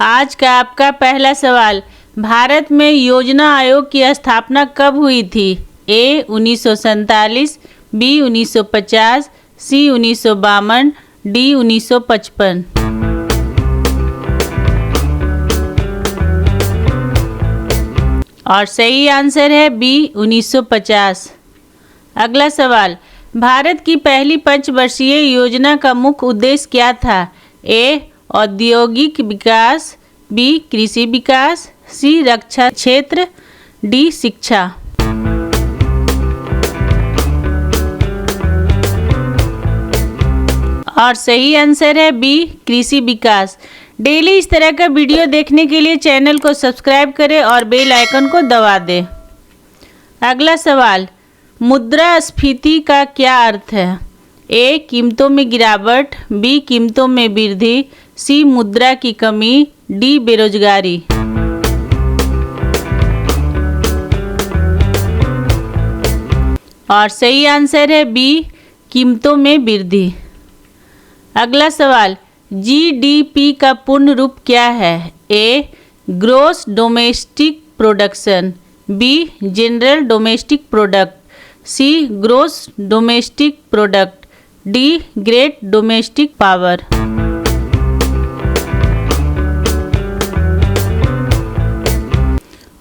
आज का आपका पहला सवाल, भारत में योजना आयोग की स्थापना कब हुई थी? ए 1947, बी 1950, सी 1952, डी 1955। और सही आंसर है बी 1950। अगला सवाल, भारत की पहली पंचवर्षीय योजना का मुख्य उद्देश्य क्या था? ए औद्योगिक विकास, बी कृषि विकास, सी रक्षा क्षेत्र, डी शिक्षा। और सही आंसर है बी कृषि विकास। डेली इस तरह का वीडियो देखने के लिए चैनल को सब्सक्राइब करें और बेल आइकन को दबा दें। अगला सवाल, मुद्रास्फीति का क्या अर्थ है? ए कीमतों में गिरावट, बी कीमतों में वृद्धि, सी मुद्रा की कमी, डी बेरोजगारी। और सही आंसर है बी कीमतों में वृद्धि। अगला सवाल, जीडीपी का पूर्ण रूप क्या है? A gross domestic production, B general domestic product, C gross domestic product, D great domestic power.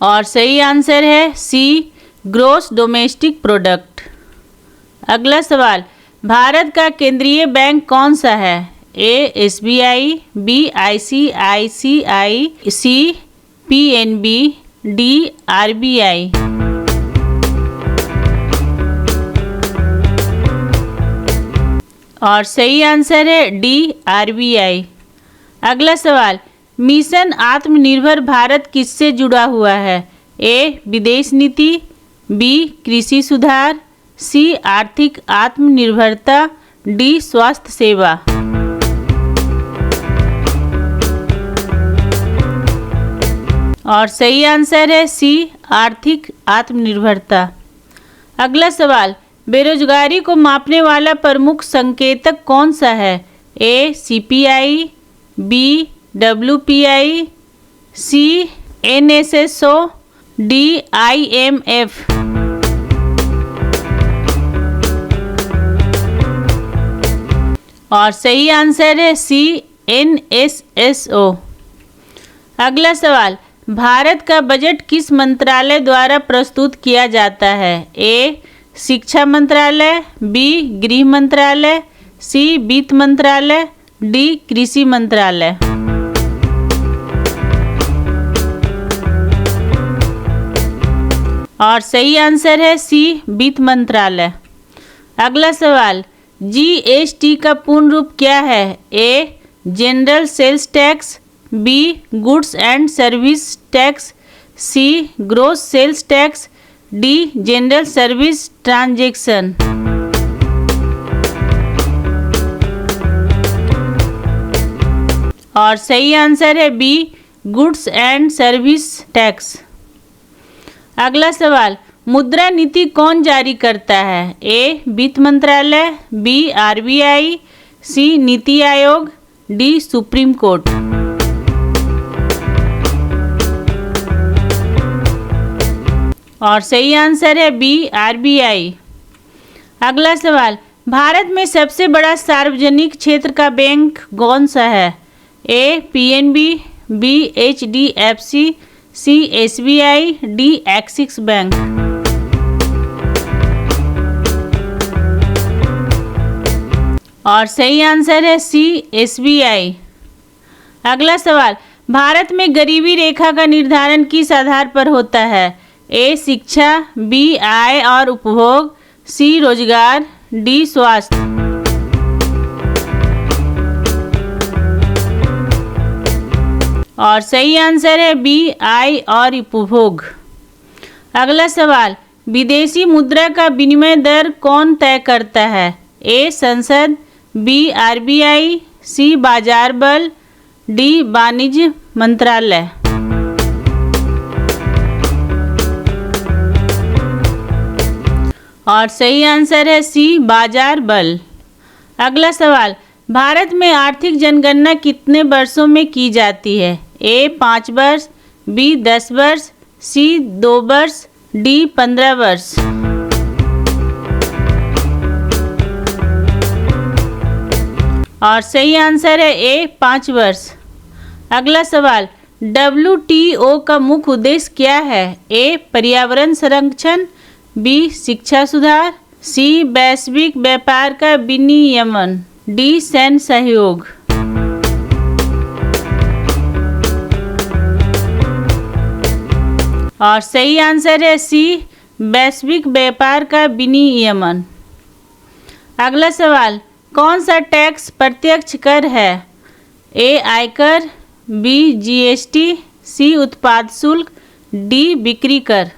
और सही आंसर है सी ग्रोस डोमेस्टिक प्रोडक्ट। अगला सवाल, भारत का केंद्रीय बैंक कौन सा है? ए एसबीआई, बी आईसीआईसीआई, सी पीएनबी, डी आरबीआई। और सही आंसर है डी आरबीआई। अगला सवाल, मिशन आत्मनिर्भर भारत किससे जुड़ा हुआ है? ए विदेश नीति, बी कृषि सुधार, सी आर्थिक आत्मनिर्भरता, डी स्वास्थ्य सेवा। और सही आंसर है सी आर्थिक आत्मनिर्भरता। अगला सवाल, बेरोजगारी को मापने वाला प्रमुख संकेतक कौन सा है? ए सीपीआई, बी डब्ल्यूपीआई, सी एनएसएसओ, डी आईएमएफ। और सही आंसर है सी एनएसएसओ। अगला सवाल, भारत का बजट किस मंत्रालय द्वारा प्रस्तुत किया जाता है? ए शिक्षा मंत्रालय, बी गृह मंत्रालय, सी वित्त मंत्रालय, डी कृषि मंत्रालय। और सही आंसर है सी वित्त मंत्रालय। अगला सवाल, जीएसटी का पूर्ण रूप क्या है? A general sales tax, B goods and service tax, C gross sales tax, D general service transaction. और सही आंसर है B goods and service tax. अगला सवाल, मुद्रा नीति कौन जारी करता है? ए वित्त मंत्रालय, बी आरबीआई, सी NITI Aayog, D supreme court. और सही आंसर है बी आरबीआई। अगला सवाल, भारत में सबसे बड़ा सार्वजनिक क्षेत्र का बैंक कौन सा है? ए पीएनबी, बी एचडीएफसी, सी एसबीआई, डी एक्सिस बैंक। और सही आंसर है सी एसबीआई। अगला सवाल, भारत में गरीबी रेखा का निर्धारण किस आधार पर होता है? ए शिक्षा, बी आय और उपभोग, सी रोजगार, डी स्वास्थ्य। और सही आंसर है बी आय और उपभोग। अगला सवाल, विदेशी मुद्रा का विनिमय दर कौन तय करता है? ए संसद, बी आरबीआई, सी बाजार बल, डी वाणिज्य मंत्रालय। और सही आंसर है सी बाजार बल। अगला सवाल, भारत में आर्थिक जनगणना कितने वर्षों में की जाती है? ए 5 वर्ष, बी 10 वर्ष, सी 2 वर्ष, डी 15 वर्ष। और सही आंसर है ए 5 वर्ष। अगला सवाल, WTO का मुख्य उद्देश्य क्या है? ए पर्यावरण संरक्षण, बी शिक्षा सुधार, सी वैश्विक व्यापार का विनियमन, डी सैन्य सहयोग। और सही आंसर है सी वैश्विक व्यापार का विनियमन। अगला सवाल, कौन सा टैक्स प्रत्यक्ष कर है? ए आयकर, बी GST, सी उत्पाद शुल्क, डी बिक्री कर।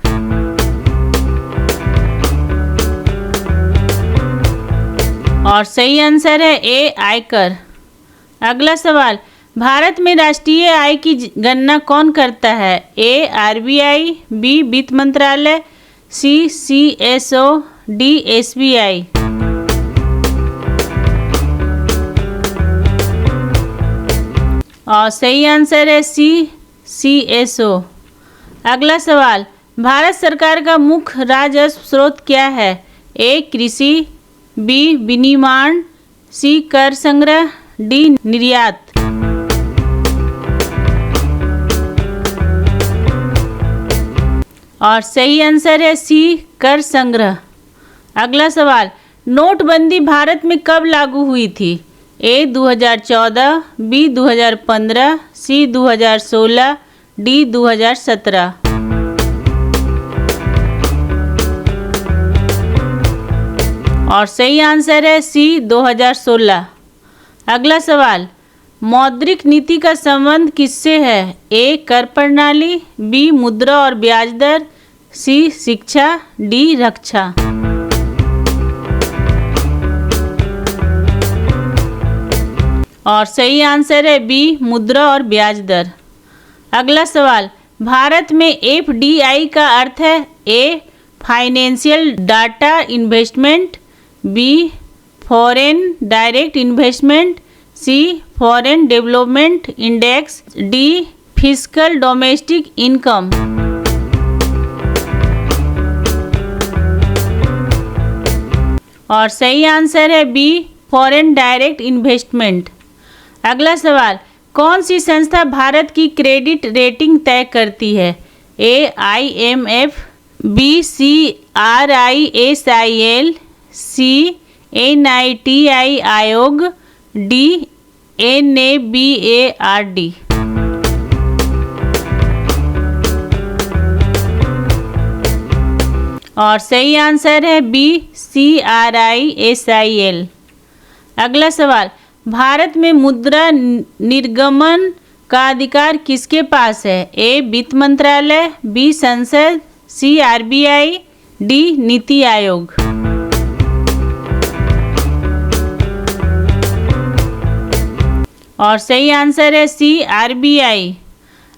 और सही आंसर है ए आयकर। अगला सवाल, भारत में राष्ट्रीय आय की गणना कौन करता है? ए RBI, बी वित्त मंत्रालय, सी CSO, डी SBI। और सही आंसर है सी CSO। अगला सवाल, भारत सरकार का मुख्य राजस्व स्रोत क्या है? ए कृषि, बी विनिर्माण, सी कर संग्रह, डी निर्यात। और सही आंसर है सी कर संग्रह। अगला सवाल, नोटबंदी भारत में कब लागू हुई थी? ए 2014, बी 2015, सी 2016, डी 2017। और सही आंसर है सी 2016। अगला सवाल, मौद्रिक नीति का संबंध किससे है? ए कर प्रणाली, बी मुद्रा और ब्याज दर, सी शिक्षा, डी रक्षा। और सही आंसर है बी मुद्रा और ब्याज दर। अगला सवाल, भारत में FDI का अर्थ है? A financial data investment, B foreign direct investment, C foreign development index, D fiscal domestic income. और सही आंसर है बी फॉरेन डायरेक्ट इन्वेस्टमेंट। अगला सवाल, कौन सी संस्था भारत की क्रेडिट रेटिंग तय करती है? ए IMF, बी CRISIL, सी NITI आयोग, डी NABARD। और सही आंसर है बी CRISIL। अगला सवाल, भारत में मुद्रा निर्गमन का अधिकार किसके पास है? ए वित्त मंत्रालय, बी संसद, सी RBI, डी नीति आयोग। और सही आंसर है सी RBI।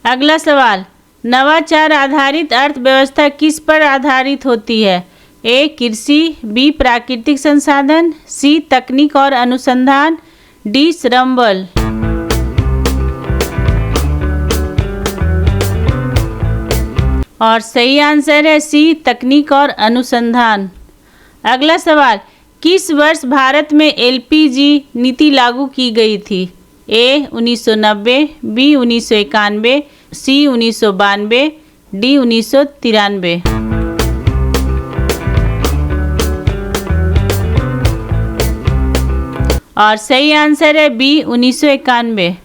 अगला सवाल, नवाचार आधारित अर्थव्यवस्था किस पर आधारित होती है? ए कृषि, बी प्राकृतिक संसाधन, सी तकनीक और अनुसंधान, डी श्रम बल। और सही आंसर है सी तकनीक और अनुसंधान। अगला सवाल, किस वर्ष भारत में LPG नीति लागू की गई थी? ए 1990, बी 1991, सी 1992, डी 1993। और सही आंसर है बी 1991।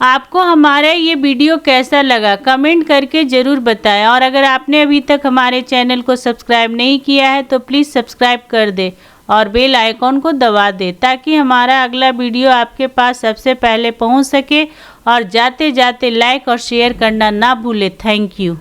आपको हमारा ये वीडियो कैसा लगा कमेंट करके ज़रूर बताएं, और अगर आपने अभी तक हमारे चैनल को सब्सक्राइब नहीं किया है तो प्लीज़ सब्सक्राइब कर दे और बेल आइकॉन को दबा दे ताकि हमारा अगला वीडियो आपके पास सबसे पहले पहुंच सके। और जाते जाते लाइक और शेयर करना ना भूले। Thank you.